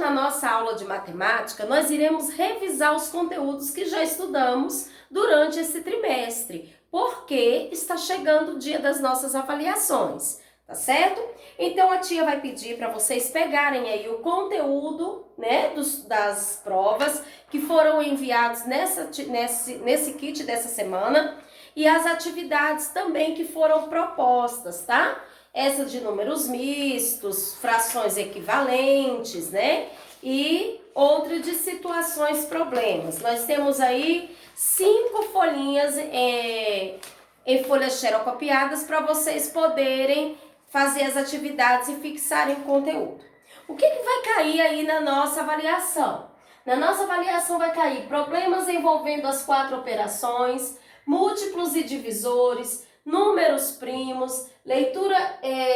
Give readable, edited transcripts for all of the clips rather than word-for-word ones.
na nossa aula de matemática, nós iremos revisar os conteúdos que já estudamos durante esse trimestre, porque está chegando o dia das nossas avaliações, tá certo? Então a tia vai pedir para vocês pegarem aí o conteúdo, né, das provas que foram enviados nesse kit dessa semana e as atividades também que foram propostas, tá? Essa de números mistos, frações equivalentes, né? E outra de situações problemas. Nós temos aí 5 folhinhas em folhas xerocopiadas para vocês poderem fazer as atividades e fixarem o conteúdo. O que vai cair aí na nossa avaliação? Na nossa avaliação vai cair problemas envolvendo as 4 operações, múltiplos e divisores, números primos, leitura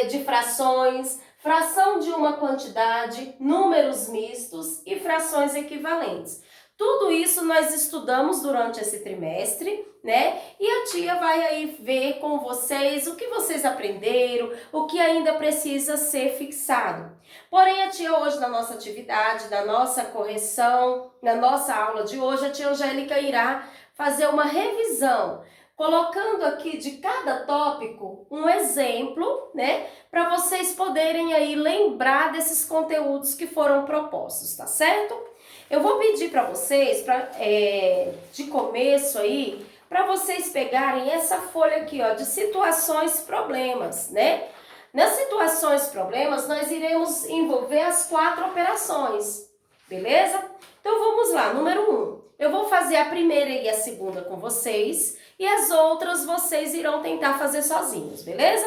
de frações, fração de uma quantidade, números mistos e frações equivalentes. Tudo isso nós estudamos durante esse trimestre, né? E a tia vai aí ver com vocês o que vocês aprenderam, o que ainda precisa ser fixado. Porém, a tia hoje na nossa atividade, na nossa correção, na nossa aula de hoje, a tia Angélica irá fazer uma revisão, colocando aqui de cada tópico um exemplo, né, para vocês poderem aí lembrar desses conteúdos que foram propostos, tá certo? Eu vou pedir para vocês, de começo aí, para vocês pegarem essa folha aqui, ó, de situações problemas, né? Nas situações problemas, nós iremos envolver as 4 operações, beleza? Então vamos lá, número 1. Eu vou fazer a primeira e a segunda com vocês e as outras vocês irão tentar fazer sozinhos, beleza?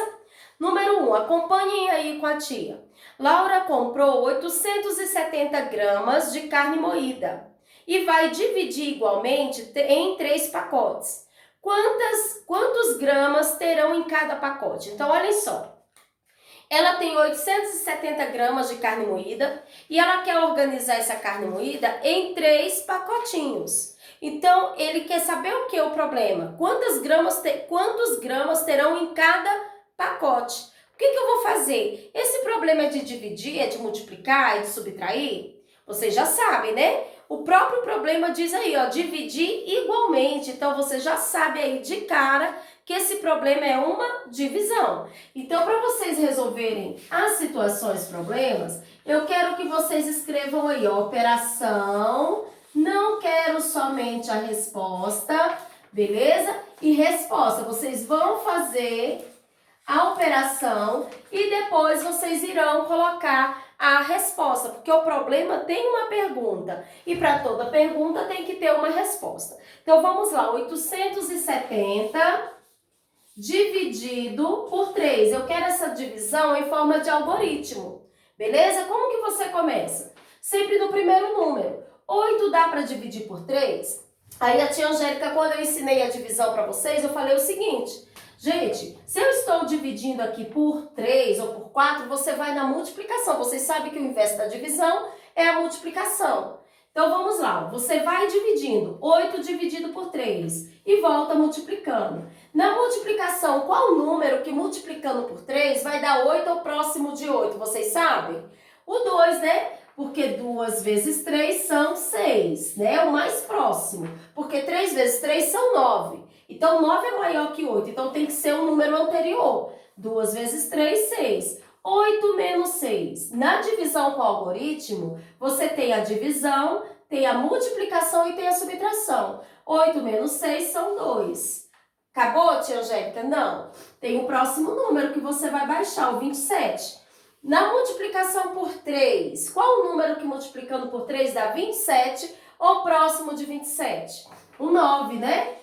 Número 1, acompanhem aí com a tia. Laura comprou 870 gramas de carne moída e vai dividir igualmente em 3 pacotes. Quantos gramas terão em cada pacote? Então, olhem só. Ela tem 870 gramas de carne moída e ela quer organizar essa carne moída em 3 pacotinhos. Então, ele quer saber o que é o problema? Quantos gramas terão em cada pacote? O que eu vou fazer? Esse problema é de dividir, é de multiplicar, é de subtrair? Vocês já sabem, né? O próprio problema diz aí, ó, dividir igualmente. Então, você já sabe aí de cara que esse problema é uma divisão. Então, para vocês resolverem as situações problemas, eu quero que vocês escrevam aí, ó, operação, não quero somente a resposta, beleza? E resposta, vocês vão fazer a operação e depois vocês irão colocar a resposta, porque o problema tem uma pergunta e para toda pergunta tem que ter uma resposta. Então, vamos lá, 870 dividido por 3. Eu quero essa divisão em forma de algoritmo, beleza? Como que você começa? Sempre no primeiro número. 8 dá para dividir por 3? Aí a tia Angélica, quando eu ensinei a divisão para vocês, eu falei o seguinte: gente, se eu estou dividindo aqui por 3 ou por 4, você vai na multiplicação. Vocês sabem que o inverso da divisão é a multiplicação. Então, vamos lá. Você vai dividindo 8 dividido por 3 e volta multiplicando. Na multiplicação, qual número que multiplicando por 3 vai dar 8 ou próximo de 8? Vocês sabem? O 2, né? Porque 2 vezes 3 são 6, né? O mais próximo. Porque 3 vezes 3 são 9. Então, 9 é maior que 8, então tem que ser um número anterior. 2 vezes 3, 6. 8 menos 6. Na divisão com algoritmo, você tem a divisão, tem a multiplicação e tem a subtração. 8 menos 6 são 2. Acabou, tia Angélica? Não. Tem o próximo número que você vai baixar, o 27. Na multiplicação por 3, qual o número que multiplicando por 3 dá 27 ou próximo de 27? O 9, né?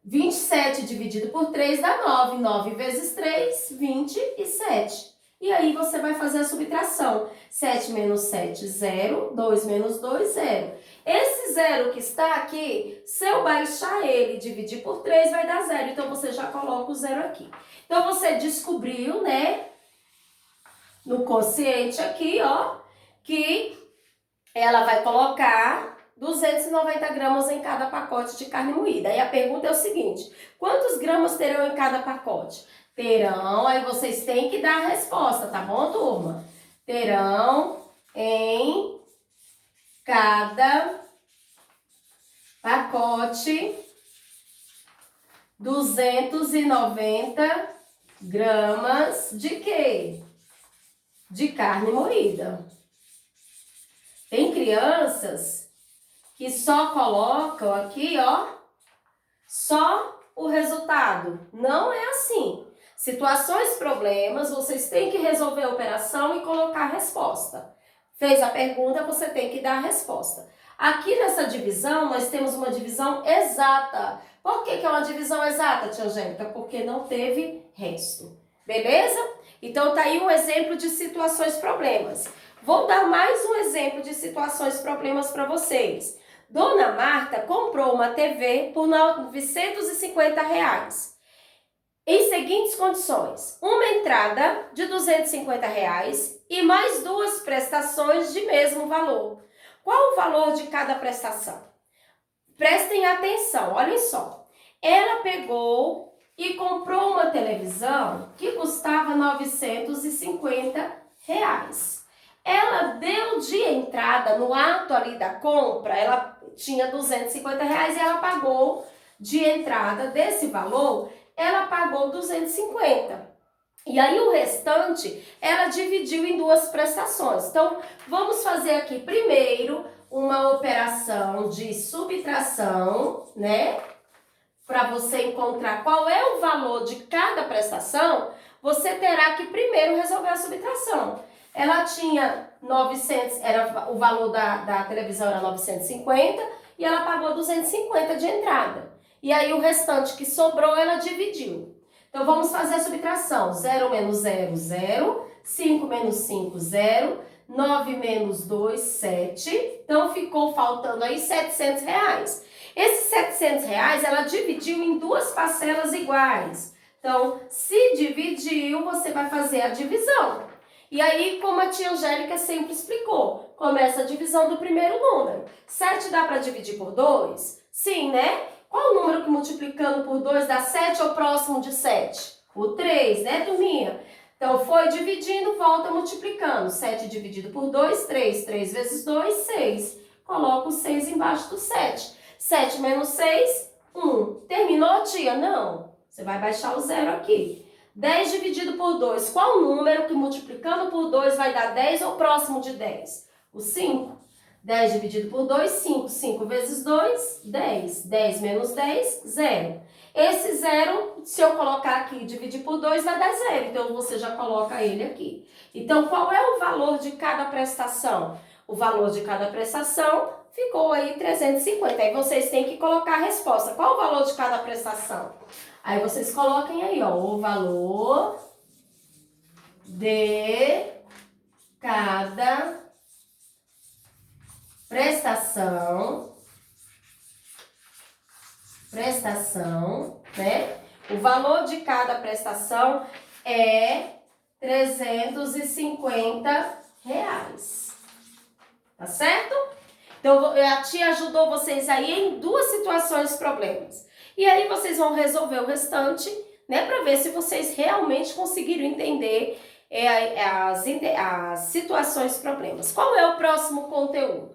27 dividido por 3 dá 9. 9 vezes 3, 27. E aí você vai fazer a subtração. 7 menos 7, 0. 2 menos 2, 0. Esse 0 que está aqui, se eu baixar ele e dividir por 3, vai dar 0. Então, você já coloca o 0 aqui. Então, você descobriu, né, no quociente aqui, ó, que ela vai colocar 290 gramas em cada pacote de carne moída. Aí a pergunta é o seguinte: quantos gramas terão em cada pacote? Terão, aí vocês têm que dar a resposta, tá bom, turma? Terão em cada pacote 290 gramas de quê? De carne moída. Tem crianças que só colocam aqui, ó, só o resultado. Não é assim. Situações, problemas, vocês têm que resolver a operação e colocar a resposta. Fez a pergunta, você tem que dar a resposta. Aqui nessa divisão, nós temos uma divisão exata. Por que é uma divisão exata, tia Angélica? Porque não teve resto. Beleza? Então, tá aí um exemplo de situações, problemas. Vou dar mais um exemplo de situações, problemas para vocês. Dona Marta comprou uma TV por R$950. Em seguintes condições: uma entrada de R$250 e mais 2 prestações de mesmo valor. Qual o valor de cada prestação? Prestem atenção, olhem só. Ela pegou e comprou uma televisão que custava R$950. Ela deu de entrada, no ato ali da compra, ela tinha R$250 e ela pagou de entrada desse valor, ela pagou 250. E aí o restante, ela dividiu em 2 prestações. Então, vamos fazer aqui primeiro uma operação de subtração, né? Para você encontrar qual é o valor de cada prestação, você terá que primeiro resolver a subtração. Ela tinha 900, o valor da televisão era 950 e ela pagou 250 de entrada. E aí o restante que sobrou, ela dividiu. Então, vamos fazer a subtração. 0 menos 0, 0. 5 menos 5, 0. 9 menos 2, 7. Então, ficou faltando aí R$700. Esses R$700, ela dividiu em 2 parcelas iguais. Então, se dividiu, você vai fazer a divisão. E aí, como a tia Angélica sempre explicou, começa a divisão do primeiro número. 7 dá para dividir por 2? Sim, né? Qual o número que multiplicando por 2 dá 7 ou próximo de 7? O 3, né, turminha? Então, foi dividindo, volta multiplicando. 7 dividido por 2, 3. 3 vezes 2, 6. Coloca o 6 embaixo do 7. 7 menos 6, 1. Terminou, tia? Não. Você vai baixar o 0 aqui. 10 dividido por 2. Qual o número que multiplicando por 2 vai dar 10 ou próximo de 10? O 5. 10 dividido por 2, 5. 5 vezes 2, 10. 10 menos 10, 0. Esse 0, se eu colocar aqui e dividir por 2, vai dar 0. Então, você já coloca ele aqui. Então, qual é o valor de cada prestação? O valor de cada prestação ficou aí 350. Aí, vocês têm que colocar a resposta. Qual o valor de cada prestação? Aí, vocês coloquem aí, ó, o valor de cada prestação, né? O valor de cada prestação é R$350. Tá certo? Então, a tia ajudou vocês aí em 2 situações, problemas. E aí, vocês vão resolver o restante, né? Para ver se vocês realmente conseguiram entender as situações, problemas. Qual é o próximo conteúdo?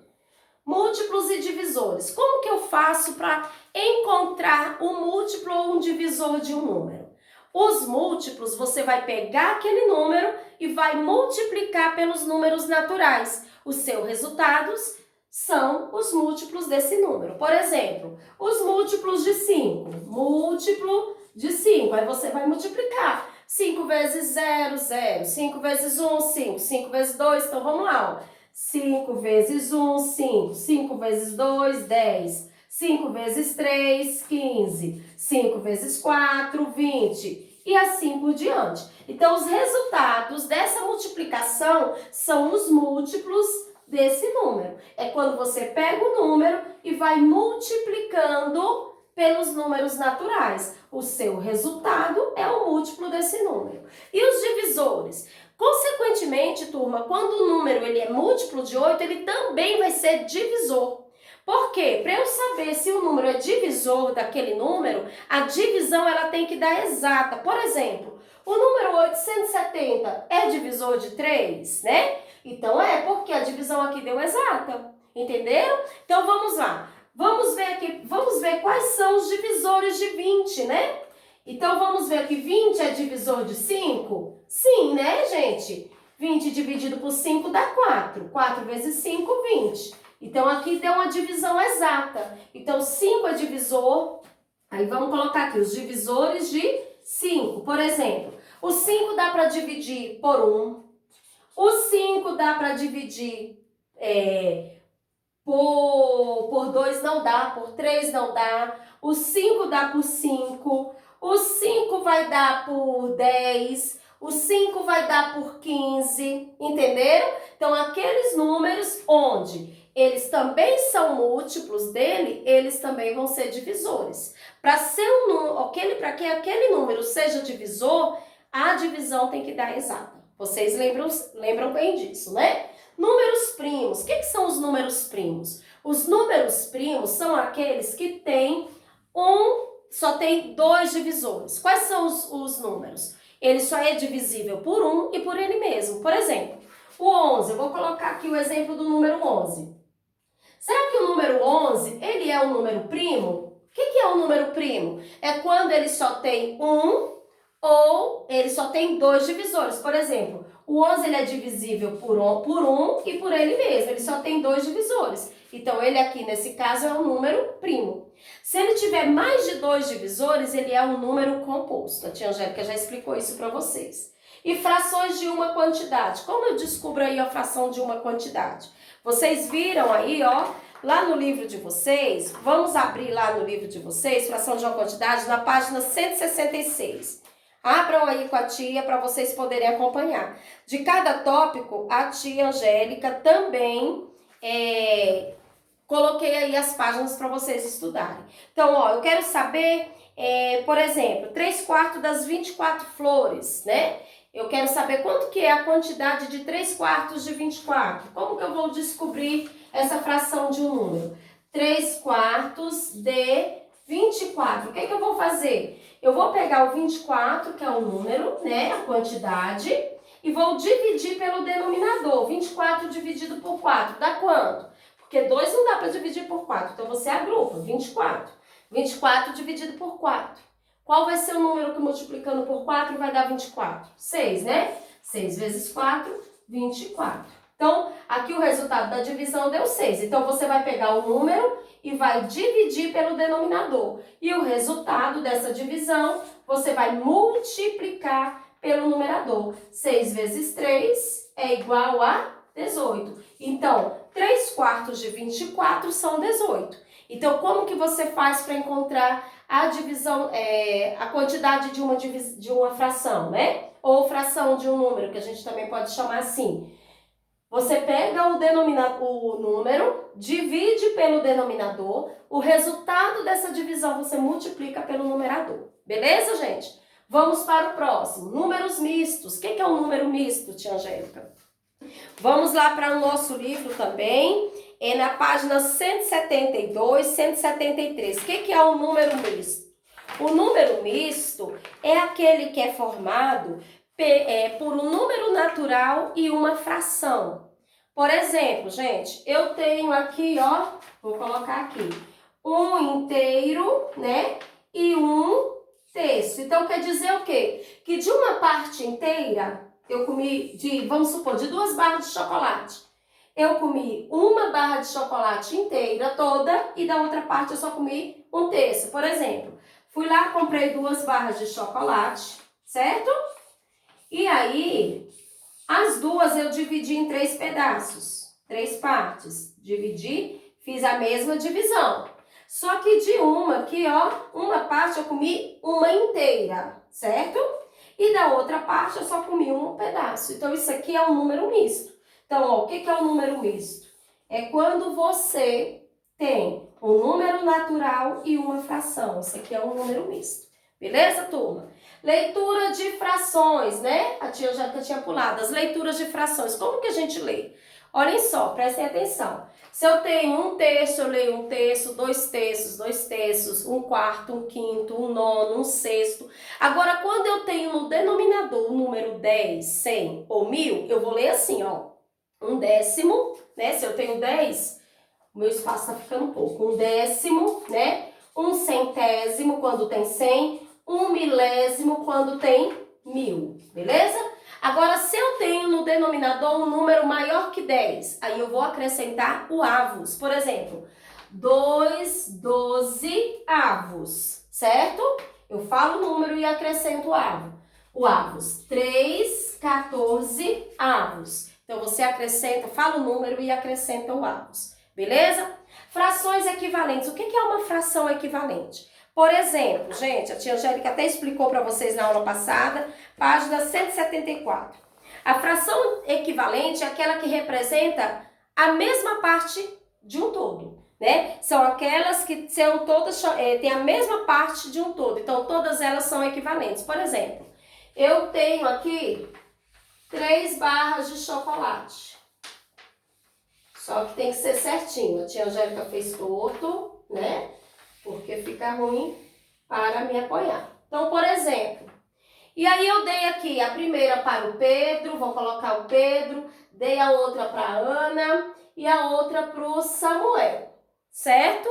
Múltiplos e divisores. Como que eu faço para encontrar um múltiplo ou um divisor de um número? Os múltiplos, você vai pegar aquele número e vai multiplicar pelos números naturais. Os seus resultados são os múltiplos desse número. Por exemplo, os múltiplos de 5. Múltiplo de 5. Aí você vai multiplicar. 5 vezes 0, 0. 5 vezes 1, 5. 5 vezes 2, então vamos lá, ó. 5 vezes 1, 5. 5 vezes 2, 10. 5 vezes 3, 15. 5 vezes 4, 20. E assim por diante. Então, os resultados dessa multiplicação são os múltiplos desse número. É quando você pega o número e vai multiplicando pelos números naturais. O seu resultado é o múltiplo desse número. E os divisores? Consequentemente, turma, quando o número ele é múltiplo de 8, ele também vai ser divisor. Por quê? Para eu saber se o número é divisor daquele número, a divisão ela tem que dar exata. Por exemplo, o número 870 é divisor de 3, né? Então, porque a divisão aqui deu exata. Entenderam? Então, vamos lá. Vamos ver aqui, vamos ver quais são os divisores de 20, né? Então, vamos ver aqui, 20 é divisor de 5? Sim, né, gente? 20 dividido por 5 dá 4. 4 vezes 5, 20. Então, aqui deu uma divisão exata. Então, 5 é divisor. Aí, vamos colocar aqui os divisores de 5. Por exemplo, o 5 dá para dividir por 1. O 5 dá para dividir por 2 não dá, por 3 não dá. O 5 dá por 5. O 5 vai dar por 10. O 5 vai dar por 15. Entenderam? Então, aqueles números onde eles também são múltiplos dele, eles também vão ser divisores. Para que aquele número seja divisor, a divisão tem que dar exata. Vocês lembram bem disso, né? Números primos. O que são os números primos? Os números primos são aqueles que só tem 2 divisores. Quais são os números? Ele só é divisível por 1 e por ele mesmo. Por exemplo, o 11. Eu vou colocar aqui o exemplo do número 11. Será que o número 11, ele é um número primo? O que é um número primo? É quando ele só tem 1 ou ele só tem 2 divisores. Por exemplo, o 11 ele é divisível por 1 e por ele mesmo. Ele só tem 2 divisores. Então, ele aqui, nesse caso, é um número primo. Se ele tiver mais de 2 divisores, ele é um número composto. A tia Angélica já explicou isso para vocês. E frações de uma quantidade. Como eu descubro aí a fração de uma quantidade? Vocês viram aí, ó, lá no livro de vocês, vamos abrir lá no livro de vocês, fração de uma quantidade, na página 166. Abram aí com a tia para vocês poderem acompanhar. De cada tópico, a tia Angélica também coloquei aí as páginas para vocês estudarem. Então, ó, eu quero saber, por exemplo, 3/4 das 24 flores, né? Eu quero saber quanto que é a quantidade de 3/4 de 24. Como que eu vou descobrir essa fração de um número? 3/4 de 24. O que eu vou fazer? Eu vou pegar o 24, que é o número, né, a quantidade, e vou dividir pelo denominador. 24 dividido por 4, dá quanto? Porque 2 não dá para dividir por 4, então você agrupa, 24. 24 dividido por 4. Qual vai ser o número que multiplicando por 4 vai dar 24? 6, né? 6 vezes 4, 24. Então, aqui o resultado da divisão deu 6. Então, você vai pegar o número e vai dividir pelo denominador. E o resultado dessa divisão, você vai multiplicar pelo numerador. 6 vezes 3 é igual a 18. Então, 3/4 de 24 são 18. Então, como que você faz para encontrar a divisão, a quantidade de uma fração, né? Ou fração de um número, que a gente também pode chamar assim. Você pega o número, divide pelo denominador, o resultado dessa divisão você multiplica pelo numerador. Beleza, gente? Vamos para o próximo. Números mistos. O que é um número misto, tia Angélica? Vamos lá para o nosso livro também. É na página 172, 173. O que é um número misto? O número misto é aquele que é formado por um número natural e uma fração. Por exemplo, gente, eu tenho aqui, ó, vou colocar aqui, 1 inteiro, né, e 1 terço. Então, quer dizer o quê? Que de uma parte inteira, eu comi, vamos supor, de 2 barras de chocolate. Eu comi uma barra de chocolate inteira toda e da outra parte eu só comi 1 terço. Por exemplo, fui lá, comprei 2 barras de chocolate, certo? E aí, as duas eu dividi em 3 pedaços, 3 partes. Dividi, fiz a mesma divisão. Só que de uma aqui, ó, uma parte eu comi uma inteira, certo? E da outra parte eu só comi um pedaço. Então, isso aqui é um número misto. Então, ó, o que é um número misto? É quando você tem um número natural e uma fração. Isso aqui é um número misto. Beleza, turma? Leitura de frações, né? A tia já tinha pulado. As leituras de frações. Como que a gente lê? Olhem só, prestem atenção. Se eu tenho 1 terço, eu leio 1 terço, 2 terços, 2 terços, 1/4, 1/5, 1/9, 1/6. Agora, quando eu tenho no denominador o número 10, 100 ou 1000, eu vou ler assim, ó. 1 décimo, né? Se eu tenho 10, O meu espaço tá ficando pouco. 1/10, né? 1/100º quando tem 100. 1/1000 quando tem 1000, beleza? Agora, se eu tenho no denominador um número maior que 10, aí eu vou acrescentar o avos. Por exemplo, 2 12avos, certo? Eu falo o número e acrescento o avos. 3 14avos. Então, você acrescenta, fala o número e acrescenta o avos, beleza? Frações equivalentes. O que é uma fração equivalente? Por exemplo, gente, a tia Angélica até explicou para vocês na aula passada, página 174. A fração equivalente é aquela que representa a mesma parte de um todo, né? São aquelas que são todas, têm a mesma parte de um todo, então todas elas são equivalentes. Por exemplo, eu tenho aqui 3 barras de chocolate. Só que tem que ser certinho. A tia Angélica fez torto, né? Porque fica ruim para me apoiar. Então, por exemplo, e aí eu dei aqui a primeira para o Pedro, vou colocar o Pedro, dei a outra para a Ana e a outra para o Samuel, certo?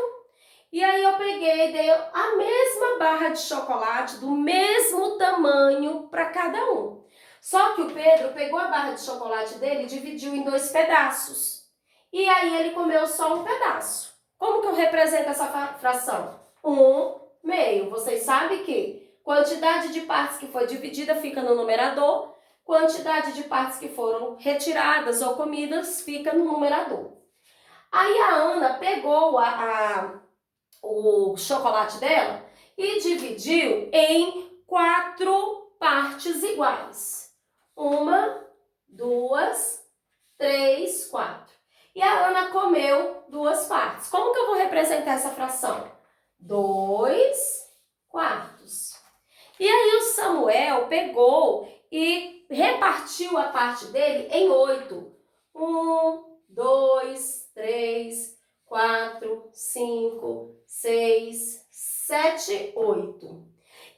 E aí eu peguei e dei a mesma barra de chocolate, do mesmo tamanho para cada um. Só que o Pedro pegou a barra de chocolate dele e dividiu em 2 pedaços. E aí ele comeu só um pedaço. Como que eu represento essa fração? 1/2. Vocês sabem que quantidade de partes que foi dividida fica no numerador, quantidade de partes que foram retiradas ou comidas fica no numerador. Aí a Ana pegou o chocolate dela e dividiu em 4 partes iguais. 1, 2, 3, 4. E a Ana comeu 2 partes. Como que eu vou representar essa fração? 2 quartos. E aí o Samuel pegou e repartiu a parte dele em 8. 1, 2, 3, 4, 5, 6, 7, 8.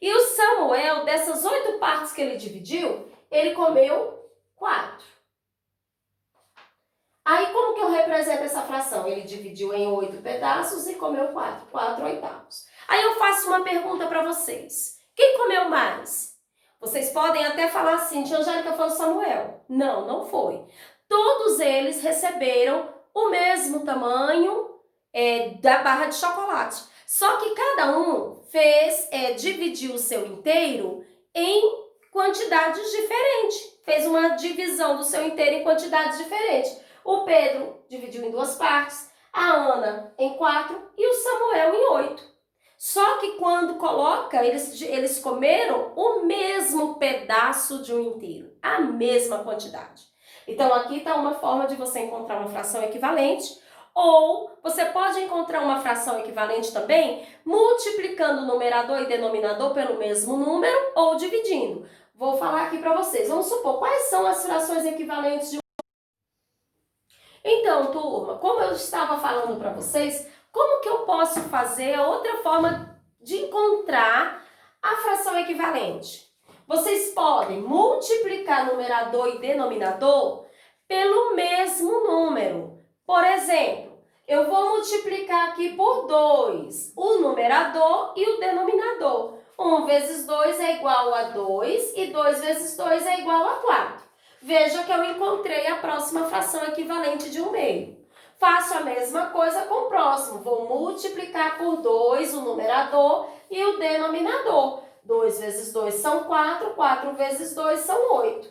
E o Samuel, dessas 8 partes que ele dividiu, ele comeu 4. Aí, como que eu represento essa fração? Ele dividiu em 8 pedaços e comeu 4 oitavos. Aí eu faço uma pergunta para vocês. Quem comeu mais? Vocês podem até falar assim, tia Angélica, foi o Samuel. Não, não foi. Todos eles receberam o mesmo tamanho da barra de chocolate. Só que cada um dividiu o seu inteiro em quantidades diferentes. Fez uma divisão do seu inteiro em quantidades diferentes. O Pedro dividiu em 2 partes, a Ana em 4 e o Samuel em 8. Só que quando coloca, eles comeram o mesmo pedaço de um inteiro, a mesma quantidade. Então aqui está uma forma de você encontrar uma fração equivalente, ou você pode encontrar uma fração equivalente também multiplicando o numerador e denominador pelo mesmo número ou dividindo. Vou falar aqui para vocês. Vamos supor, quais são as frações equivalentes de... Então, turma, como eu estava falando para vocês, como que eu posso fazer a outra forma de encontrar a fração equivalente? Vocês podem multiplicar numerador e denominador pelo mesmo número. Por exemplo, eu vou multiplicar aqui por 2 o numerador e o denominador. 1 vezes 2 é igual a 2 e 2 vezes 2 é igual a 4. Veja que eu encontrei a próxima fração equivalente de 1/2. Faço a mesma coisa com o próximo. Vou multiplicar por 2 o numerador e o denominador. 2 vezes 2 são 4, 4 vezes 2 são 8.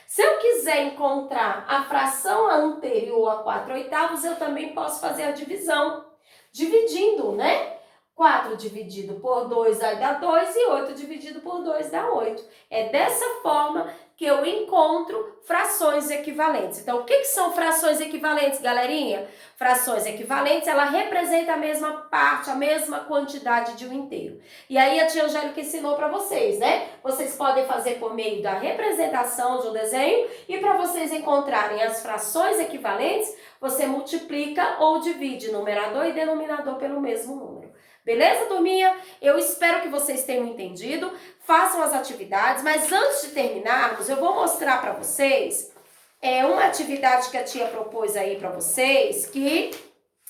Se eu quiser encontrar a fração anterior a 4 oitavos, eu também posso fazer a divisão. Dividindo, né? 4 dividido por 2 vai dar 2 e 8 dividido por 2 dá 8. É dessa forma que eu encontro frações equivalentes. Então, o que são frações equivalentes, galerinha? Frações equivalentes, ela representa a mesma parte, a mesma quantidade de um inteiro. E aí a tia Angélica ensinou para vocês, né? Vocês podem fazer por meio da representação de um desenho e para vocês encontrarem as frações equivalentes, você multiplica ou divide numerador e denominador pelo mesmo número. Beleza, turminha? Eu espero que vocês tenham entendido. Façam as atividades, mas antes de terminarmos, eu vou mostrar para vocês uma atividade que a tia propôs aí para vocês, que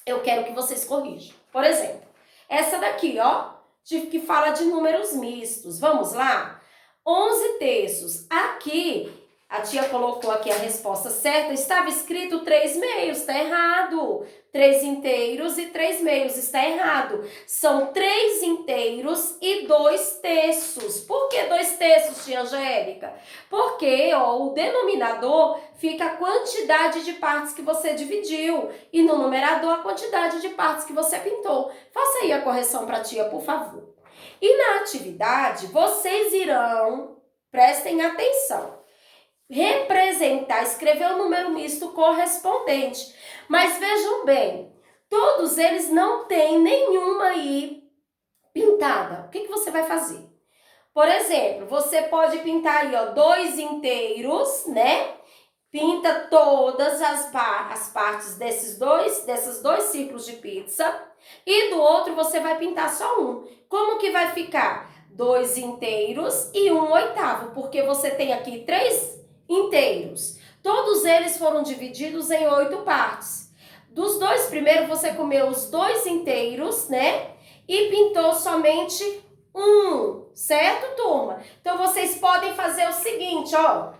eu quero que vocês corrijam. Por exemplo, essa daqui, ó, que fala de números mistos. Vamos lá? 11 terços. Aqui, a tia colocou aqui a resposta certa. Estava escrito 3 meios. Está errado. 3 inteiros e 3 meios. Está errado. São 3 inteiros e 2 terços. Por que 2 terços, tia Angélica? Porque, ó, o denominador fica a quantidade de partes que você dividiu. E no numerador, a quantidade de partes que você pintou. Faça aí a correção para a tia, por favor. E na atividade, vocês irão, prestem atenção, representar, escrever o número misto correspondente. Mas vejam bem, todos eles não têm nenhuma aí pintada. O que você vai fazer? Por exemplo, você pode pintar aí, ó, 2 inteiros, né? Pinta todas as partes desses dois círculos de pizza. E do outro você vai pintar só um. Como que vai ficar? 2 inteiros e 1 oitavo, porque você tem aqui 3 inteiros. Todos eles foram divididos em 8 partes. Dos 2 primeiros, você comeu os 2 inteiros, né? E pintou somente um, certo, turma? Então, vocês podem fazer o seguinte, ó.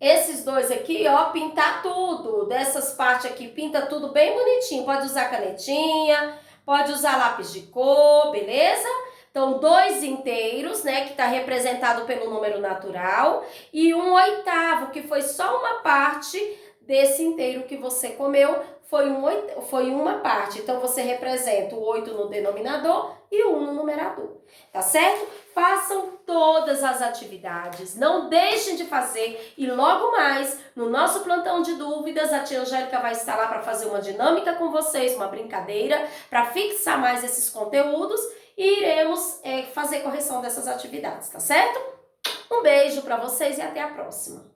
Esses 2 aqui, ó, pintar tudo. Dessas partes aqui, pinta tudo bem bonitinho. Pode usar canetinha, pode usar lápis de cor, beleza? Então, 2 inteiros, né, que está representado pelo número natural. E 1 oitavo, que foi só uma parte desse inteiro que você comeu. Foi uma parte. Então, você representa o 8 no denominador e o 1 no numerador. Tá certo? Façam todas as atividades, não deixem de fazer e logo mais, no nosso plantão de dúvidas, a tia Angélica vai estar lá para fazer uma dinâmica com vocês, uma brincadeira, para fixar mais esses conteúdos e iremos fazer correção dessas atividades, tá certo? Um beijo para vocês e até a próxima!